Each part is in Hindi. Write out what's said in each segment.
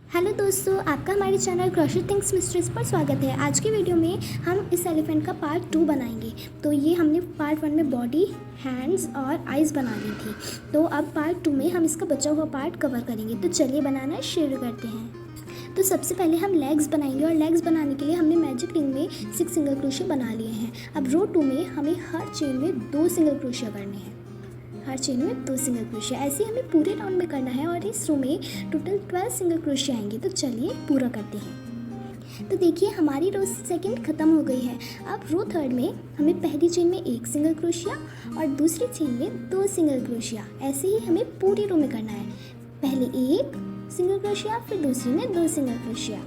हेलो दोस्तों, आपका हमारे चैनल क्रोशेट थिंग्स मिस्ट्रीज पर स्वागत है। आज की वीडियो में हम इस एलिफेंट का पार्ट 2 बनाएंगे। तो ये हमने पार्ट 1 में बॉडी, हैंड्स और आइज़ बना ली थी। तो अब पार्ट 2 में हम इसका बचा हुआ पार्ट कवर करेंगे। तो चलिए बनाना शुरू करते हैं। तो सबसे पहले हम लेग्स बनाएंगे और लेग्स बनाने के लिए हमने मैजिक रिंग में 6 सिंगल क्रोशिया बना लिए हैं। अब रो 2 में हमें हर चेन में 2 सिंगल क्रोशिया करने हैं। हर चेन में 2 सिंगल क्रोशिया ऐसे ही हमें पूरे राउंड में करना है और इस रो में टोटल 12 सिंगल क्रोशिया आएंगे। तो चलिए पूरा करते हैं। तो देखिए हमारी रो सेकंड ख़त्म हो गई है। अब रो थर्ड में हमें पहली चेन में 1 सिंगल क्रोशिया और दूसरी चेन में 2 सिंगल क्रोशिया ऐसे ही हमें पूरी रो में करना है। पहले 1 सिंगल क्रोशिया, फिर दूसरी में 2 सिंगल क्रोशिया।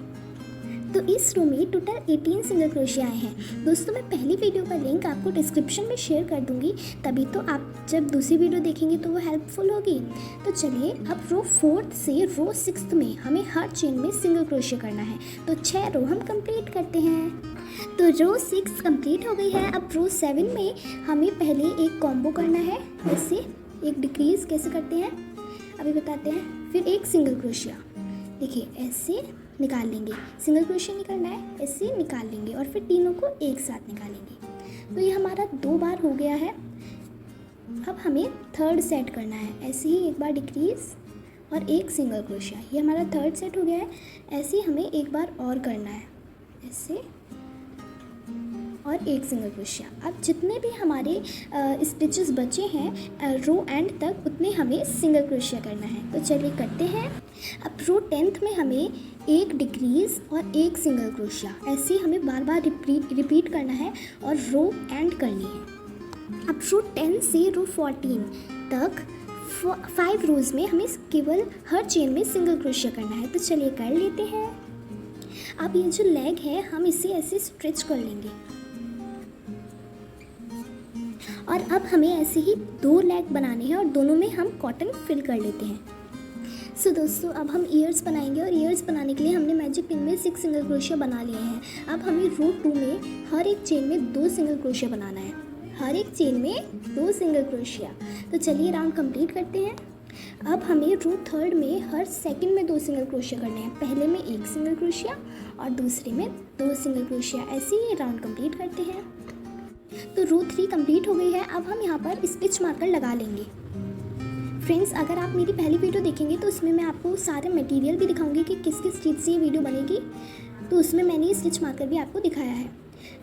तो इस रो में टोटल 18 सिंगल क्रोशिया आए हैं। दोस्तों, मैं पहली वीडियो का लिंक आपको डिस्क्रिप्शन में शेयर कर दूंगी, तभी तो आप जब दूसरी वीडियो देखेंगे तो वो हेल्पफुल होगी। तो चलिए अब रो 4 से रो 6 में हमें हर चेन में सिंगल क्रोशिया करना है। तो 6 रो हम कंप्लीट करते हैं। तो रो 6 कंप्लीट हो गई है। अब रो 7 में हमें पहले एक कॉम्बो करना है। ऐसे एक डिक्रीज कैसे करते हैं अभी बताते हैं। फिर एक सिंगल क्रोशिया, देखिए ऐसे निकाल लेंगे, सिंगल क्रोशिया निकालना है, ऐसे निकाल लेंगे और फिर तीनों को एक साथ निकालेंगे। तो ये हमारा 2 बार हो गया है। अब हमें थर्ड सेट करना है। ऐसे ही एक बार डिक्रीज और एक सिंगल क्रोशिया, ये हमारा थर्ड सेट हो गया है। ऐसे ही हमें एक बार और करना है, ऐसे और एक सिंगल क्रोशिया। अब जितने भी हमारे स्टिचेस बचे हैं रो एंड तक, उतने हमें सिंगल क्रोशिया करना है। तो चलिए करते हैं। अब रो 10th में हमें एक डिक्रीज और एक सिंगल क्रोशिया ऐसे हमें बार बार रिपीट करना है और रो एंड करनी है। अब रो 10 से रो 14 तक 5 रोज़ में हमें केवल हर चेन में सिंगल क्रोशिया करना है। तो चलिए कर लेते हैं। अब ये जो लेग है हम इसे ऐसे स्ट्रेच कर लेंगे और अब हमें ऐसे ही 2 लेग बनाने हैं और दोनों में हम कॉटन फिल कर लेते हैं। सो दोस्तों, अब हम ईयर्स बनाएंगे और ईयर्स बनाने के लिए हमने मैजिक रिंग में 6 सिंगल क्रोशिया बना लिए हैं। अब हमें रो 2 में हर एक चेन में 2 सिंगल क्रोशिया बनाना है। हर एक चेन में 2 सिंगल क्रोशिया। तो चलिए राउंड कंप्लीट करते हैं। अब हमें रो 3rd में हर सेकंड में 2 सिंगल क्रोशिया करने हैं। पहले में 1 सिंगल क्रोशिया और दूसरे में 2 सिंगल क्रोशिया। ऐसे ही राउंड कंप्लीट करते हैं। तो रो 3 कंप्लीट हो गई है। अब हम यहाँ पर स्टिच मार्कर लगा लेंगे। फ्रेंड्स, अगर आप मेरी पहली वीडियो देखेंगे तो उसमें मैं आपको सारे मटेरियल भी दिखाऊंगी कि किस किस चीज़ से ये वीडियो बनेगी। तो उसमें मैंने ये स्टिच मार्कर भी आपको दिखाया है।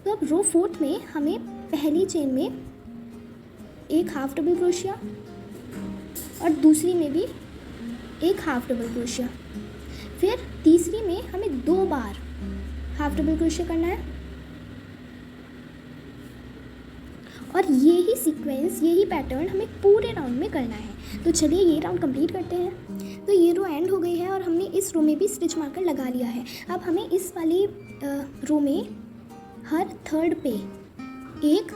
तो अब रो 4th में हमें पहली चेन में एक हाफ डबल क्रोशिया और दूसरी में भी एक हाफ डबल क्रोशिया। फिर तीसरी में हमें 2 बार हाफ डबल क्रोशिया करना है और यही सीक्वेंस, यही पैटर्न हमें पूरे राउंड में करना है। तो चलिए ये राउंड कंप्लीट करते हैं। तो ये रो एंड हो गई है और हमने इस रो में भी स्टिच मार्कर लगा लिया है। अब हमें इस वाली रो में हर थर्ड पे एक,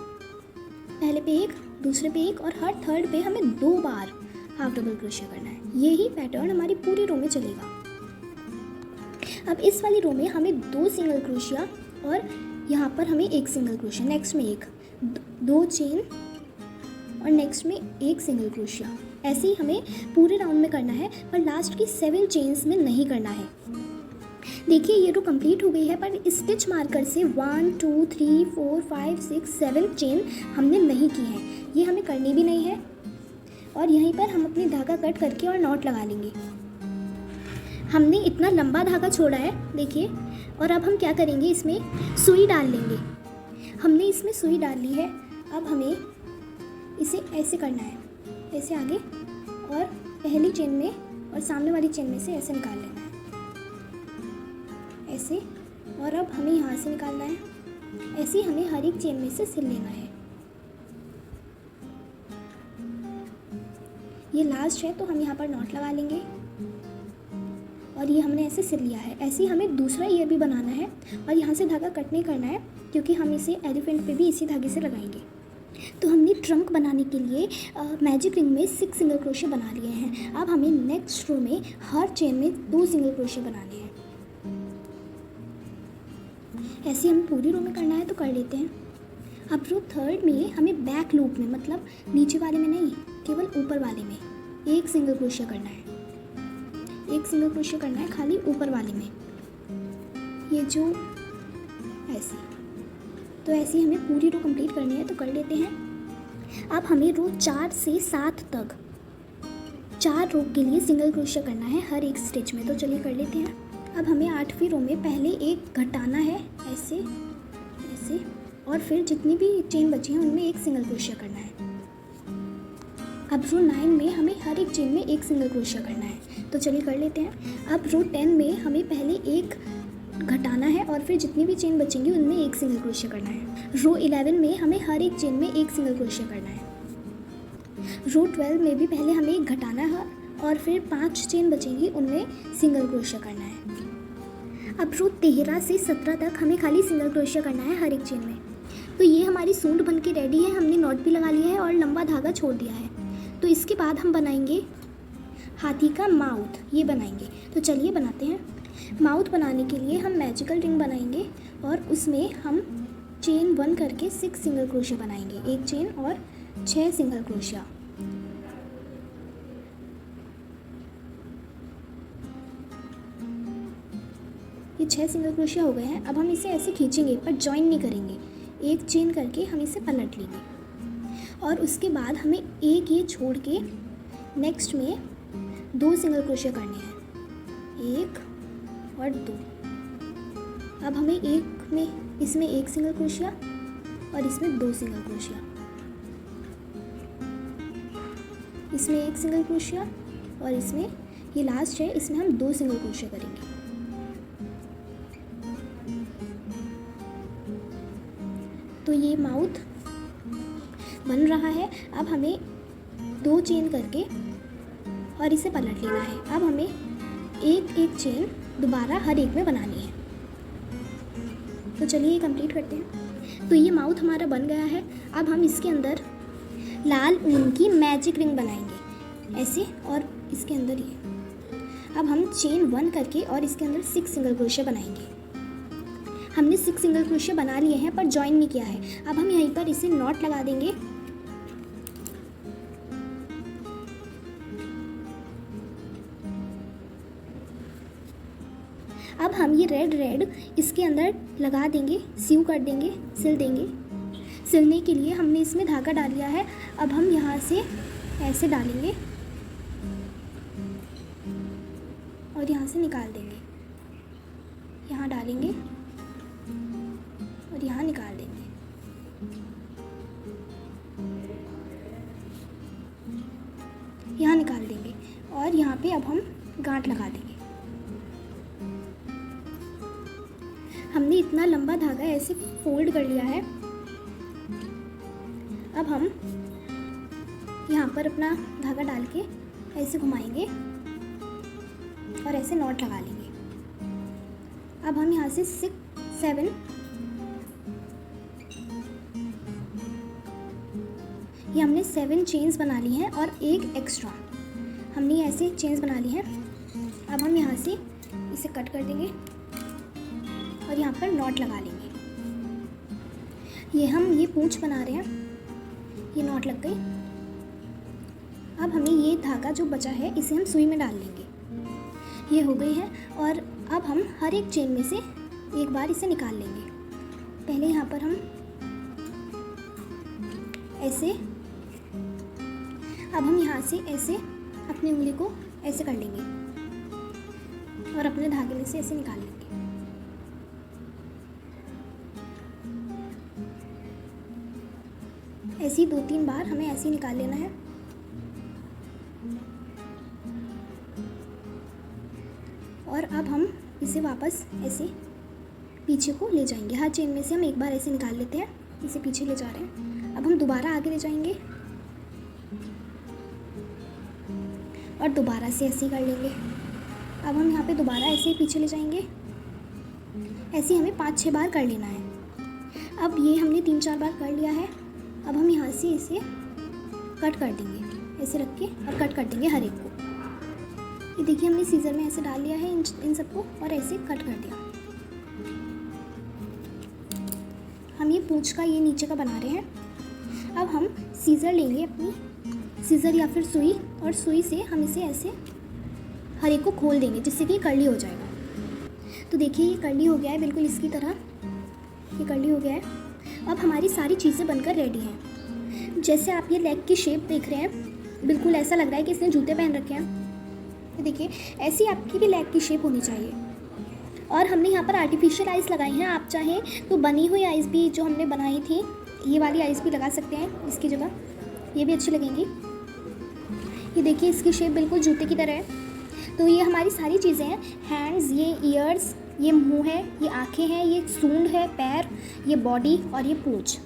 पहले पे एक, दूसरे पे एक और हर थर्ड पे हमें 2 बार हाफ डबल क्रोशिया करना है। यही पैटर्न हमारी पूरी रो में चलेगा। अब इस वाली रो में हमें 2 सिंगल क्रोशिया और यहाँ पर हमें 1 सिंगल क्रोशिया, नेक्स्ट में एक, 2 चेन और नेक्स्ट में 1 सिंगल क्रोशिया। ऐसे ही हमें पूरे राउंड में करना है, पर लास्ट की 7 चेन्स में नहीं करना है। देखिए ये रो कंप्लीट हो गई है, पर स्टिच मार्कर से 1 2 3 4 5 6 7 चेन हमने नहीं की है। ये हमें करनी भी नहीं है। और यहीं पर हम अपनी धागा कट करके और नॉट लगा लेंगे। हमने इतना लंबा धागा छोड़ा है, देखिए। और अब हम क्या करेंगे, इसमें सुई डाल लेंगे। हमने इसमें सुई डाल ली है। अब हमें इसे ऐसे करना है, ऐसे आगे और पहली चेन में और सामने वाली चेन में से ऐसे निकाल लेना है, ऐसे। और अब हमें यहाँ से निकालना है। ऐसे ही हमें हर एक चेन में से सिल लेना है। ये लास्ट है तो हम यहाँ पर नॉट लगा लेंगे और ये हमने ऐसे सिल लिया है। ऐसे ही हमें दूसरा ईयर भी बनाना है और यहाँ से धागा कट नहीं करना है, क्योंकि हम इसे एलिफेंट पे भी इसी धागे से लगाएंगे। तो हमने ट्रंक बनाने के लिए मैजिक रिंग में 6 सिंगल क्रोशिया बना लिए हैं। अब हमें नेक्स्ट रो में हर चेन में 2 सिंगल क्रोशिया बनाने हैं। ऐसे हमें पूरी रो में करना है, तो कर लेते हैं। अब रो 3rd में हमें बैक लूप में, मतलब नीचे वाले में नहीं, केवल ऊपर वाले में 1 सिंगल क्रोशिया करना है। एक सिंगल क्रोशिया करना है खाली ऊपर वाले में, ये जो ऐसे। तो ऐसे हमें पूरी रो कंप्लीट करनी है, तो कर लेते हैं। अब हमें रो 4 से 7 तक 4 रो के लिए सिंगल क्रोशिया करना है हर एक स्टिच में, तो चलिए कर लेते हैं। अब हमें 8वीं रो में पहले एक घटाना है ऐसे ऐसे, और फिर जितनी भी चेन बची हैं उनमें एक सिंगल क्रोशिया करना है। अब रो 9 में हमें हर एक चेन में एक सिंगल क्रोशिया करना है, तो चलिए कर लेते हैं। अब रो 10 में हमें पहले एक घटाना है और फिर जितनी भी चेन बचेंगी उनमें एक सिंगल क्रोशिया करना है। रो 11 में हमें हर एक चेन में एक सिंगल क्रोशिया करना है। रो 12 में भी पहले हमें एक घटाना है और फिर 5 चेन बचेंगी उनमें सिंगल क्रोशिया करना है। अब रो 13 से 17 तक हमें खाली सिंगल क्रोशिया करना है हर एक चेन में। तो ये हमारी सूंड बन के रेडी है, हमने नॉट भी लगा लिया है और लंबा धागा छोड़ दिया है। तो इसके बाद हम बनाएंगे हाथी का माउथ, ये बनाएंगे। तो चलिए बनाते हैं। माउथ बनाने के लिए हम मैजिकल रिंग बनाएंगे और उसमें हम चेन 1 करके 6 सिंगल क्रोशिया बनाएंगे, एक चेन और 6 सिंगल क्रोशिया। ये 6 सिंगल क्रोशिया हो गए हैं। अब हम इसे ऐसे खींचेंगे पर जॉइन नहीं करेंगे, एक चेन करके हम इसे पलट लेंगे और उसके बाद हमें एक ये छोड़ के नेक्स्ट में 2 सिंगल क्रोशिया करने हैं, 1 और 2। अब हमें एक में इसमें एक सिंगल क्रोशिया और इसमें 2 सिंगल क्रोशिया, इसमें एक सिंगल क्रोशिया और इसमें ये लास्ट है, इसमें हम 2 सिंगल क्रोशिया करेंगे। तो ये माउथ बन रहा है। अब हमें 2 चेन करके और इसे पलट लेना है। अब हमें एक एक चेन दोबारा हर एक में बनानी है। तो चलिए ये कंप्लीट करते हैं। तो ये माउथ हमारा बन गया है। अब हम इसके अंदर लाल ऊन की मैजिक रिंग बनाएंगे ऐसे, और इसके अंदर ये अब हम चेन 1 करके और इसके अंदर 6 सिंगल क्रोशिया बनाएंगे। हमने 6 सिंगल क्रोशिया बना लिए हैं पर जॉइन नहीं किया है। अब हम यहीं पर इसे नॉट लगा देंगे। अब हम ये रेड इसके अंदर लगा देंगे, सीव कर देंगे, सिल देंगे। सिलने के लिए हमने इसमें धागा डाल लिया है। अब हम यहाँ से ऐसे डालेंगे और यहाँ से निकाल देंगे, यहाँ डालेंगे और यहाँ निकाल देंगे। यहाँ निकाल देंगे और यहाँ पे अब हम गांठ लगा देंगे। हमने इतना लंबा धागा ऐसे फोल्ड कर लिया है। अब हम यहाँ पर अपना धागा डाल के ऐसे घुमाएंगे और ऐसे नॉट लगा लेंगे। अब हम यहाँ से 6, 7 ये हमने 7 चेन्स बना ली हैं और एक एक्स्ट्रा हमने ऐसे चेन्स बना ली हैं। अब हम यहाँ से इसे कट कर देंगे और यहाँ पर नॉट लगा लेंगे। ये हम ये पूंछ बना रहे हैं, ये नॉट लग गई। अब हमें ये धागा जो बचा है इसे हम सुई में डाल लेंगे। ये हो गई है और अब हम हर एक चेन में से एक बार इसे निकाल लेंगे। पहले यहाँ पर हम ऐसे, अब हम यहाँ से ऐसे अपनी उंगली को ऐसे कर लेंगे और अपने धागे में से ऐसे निकाल लेंगे। ऐसे ही 2-3 बार हमें ऐसे ही निकाल लेना है। और अब हम इसे वापस ऐसे पीछे को ले जाएंगे। हर चेन में से हम एक बार ऐसे निकाल लेते हैं, इसे पीछे ले जा रहे हैं। अब हम दोबारा आगे ले जाएंगे और दोबारा से ऐसे ही कर लेंगे। अब हम यहाँ पे दोबारा ऐसे ही पीछे ले जाएंगे। ऐसे हमें 5-6 बार कर लेना है। अब ये हमने 3-4 बार कर लिया है। अब हम यहाँ से इसे कट कर देंगे, ऐसे रख के और कट कर देंगे हर एक को। ये देखिए हमने सीजर में ऐसे डाल लिया है इन सबको और ऐसे कट कर दिया। हम ये पूंछ का ये नीचे का बना रहे हैं। अब हम सीजर लेंगे, अपनी सीजर या फिर सुई, और सुई से हम इसे ऐसे हर एक को खोल देंगे जिससे कि कर्ली हो जाएगा। तो देखिए ये कर्ली हो गया है, बिल्कुल इसकी तरह ये कर्ली हो गया है। अब हमारी सारी चीज़ें बनकर रेडी हैं। जैसे आप ये लेग की शेप देख रहे हैं, बिल्कुल ऐसा लग रहा है कि इसने जूते पहन रखे हैं। तो देखिए ऐसी आपकी भी लेग की शेप होनी चाहिए। और हमने यहाँ पर आर्टिफिशियल आइस लगाई हैं। आप चाहें तो बनी हुई आइस भी जो हमने बनाई थी, ये वाली आइस भी लगा सकते हैं इसकी जगह, ये भी अच्छी लगेंगी। ये देखिए इसकी शेप बिल्कुल जूते की तरह है। तो ये हमारी सारी चीज़ें हैं, हैंड्स, ये ईयर्स, ये मुंह है, ये आँखें हैं, ये सूंड है, पैर, ये बॉडी और ये पूंछ।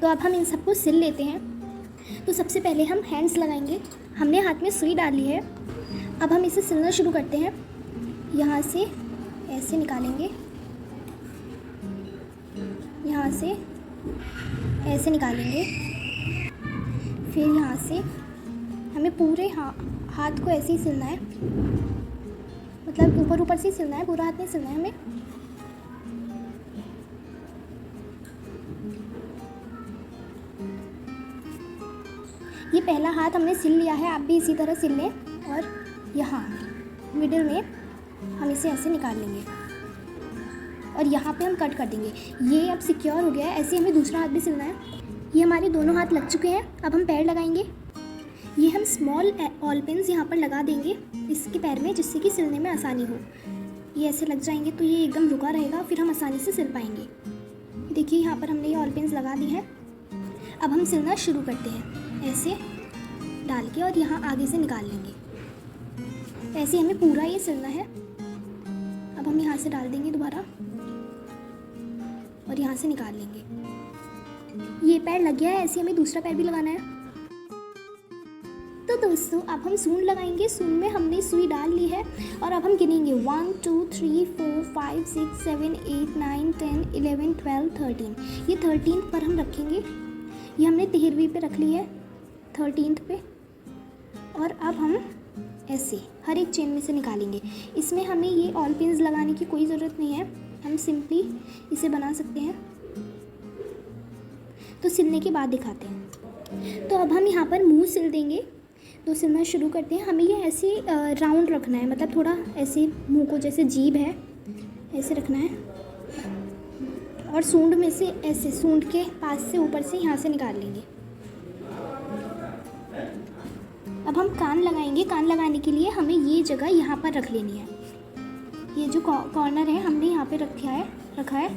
तो अब हम इन सबको सिल लेते हैं। तो सबसे पहले हम हैंड्स लगाएंगे। हमने हाथ में सुई डाली है। अब हम इसे सिलना शुरू करते हैं। यहाँ से ऐसे निकालेंगे, यहाँ से ऐसे निकालेंगे, फिर यहाँ से हमें पूरे हाथ को ऐसे ही सिलना है, मतलब ऊपर ऊपर से ही सिलना है, पूरा हाथ नहीं सिलना है हमें। ये पहला हाथ हमने सिल लिया है, आप भी इसी तरह सिल लें। और यहाँ मिडिल में हम इसे ऐसे निकाल लेंगे और यहाँ पे हम कट कर देंगे। ये अब सिक्योर हो गया है। ऐसे हमें दूसरा हाथ भी सिलना है। ये हमारे दोनों हाथ लग चुके हैं। अब हम पैर लगाएंगे। ये हम स्मॉल ऑल पिन्स यहाँ पर लगा देंगे इसके पैर में, जिससे कि सिलने में आसानी हो। ये ऐसे लग जाएंगे तो ये एकदम रुका रहेगा, फिर हम आसानी से सिल पाएंगे। देखिए यहाँ पर हमने ये ऑल पिन्स लगा दी हैं। अब हम सिलना शुरू करते हैं, ऐसे डाल के और यहाँ आगे से निकाल लेंगे। ऐसे हमें पूरा ये सिलना है। अब हम यहाँ से डाल देंगे दोबारा और यहाँ से निकाल लेंगे। ये पैर लग गया है, ऐसे हमें दूसरा पैर भी लगाना है। तो दोस्तों अब हम सूंड लगाएंगे। सूंड में हमने सुई डाल ली है और अब हम गिनेंगे 1 2 3 4 5 6 7 8 9 10 11 12 13। ये 13 पर हम रखेंगे। ये हमने 13वीं पे रख ली है, 13 पे। और अब हम ऐसे हर एक चेन में से निकालेंगे। इसमें हमें ये ऑल पिन्स लगाने की कोई ज़रूरत नहीं है, हम सिंपली इसे बना सकते हैं। तो सिलने के बाद दिखाते हैं। तो अब हम यहाँ पर मुंह सिल देंगे। तो सिलना शुरू करते हैं। हमें ये ऐसे राउंड रखना है, मतलब थोड़ा ऐसे मुंह को जैसे जीभ है ऐसे रखना है। और सूंड में से ऐसे सूंड के पास से ऊपर से यहाँ से निकाल लेंगे। अब हम कान लगाएंगे। कान लगाने के लिए हमें ये जगह यहाँ पर रख लेनी है। ये जो कॉर्नर है हमने यहाँ पे रखा है।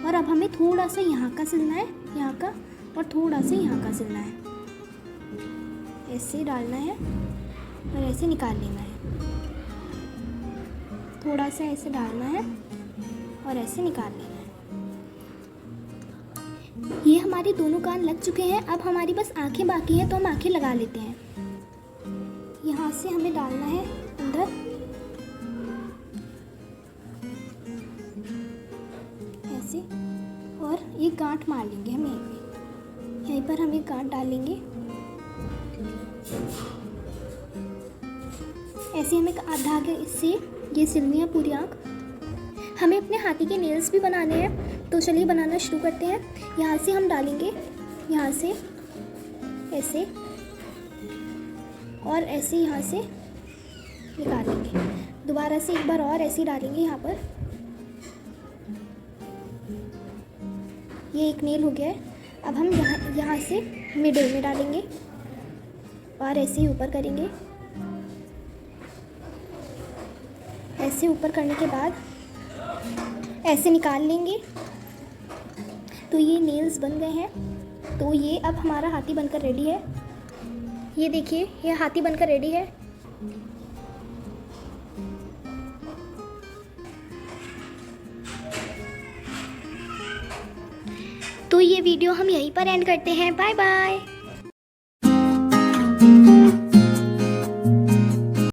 और अब हमें थोड़ा सा यहाँ का सिलना है, यहाँ का, और थोड़ा सा यहाँ का सिलना है। ऐसे डालना है और ऐसे निकाल लेना है। थोड़ा सा ऐसे डालना है और ऐसे निकाल लेना है। ये हमारे दोनों कान लग चुके हैं। अब हमारी बस आंखें बाकी हैं, तो हम आंखें लगा लेते हैं। यहाँ से हमें डालना है अंदर, ऐसे, और एक गांठ मार लेंगे हम यहीं पर हम एक गांठ डालेंगे। ऐसे हमें धागे इससे ये सिलनी है पूरी आँख। हमें अपने हाथी के नेल्स भी बनाने हैं, तो चलिए बनाना शुरू करते हैं। यहाँ से हम डालेंगे, यहाँ से ऐसे, और ऐसे यहाँ से निकालेंगे। दोबारा से एक बार और ऐसे डालेंगे यहाँ पर। ये एक नेल हो गया है। अब हम यहाँ से मिडिल में डालेंगे और ऐसे ही ऊपर करेंगे। ऐसे ऊपर करने के बाद ऐसे निकाल लेंगे। तो ये नेल्स बन गए हैं। तो ये अब हमारा हाथी बनकर रेडी है। ये देखिए, ये हाथी बनकर रेडी है। तो ये वीडियो हम यहीं पर एंड करते हैं। Bye bye.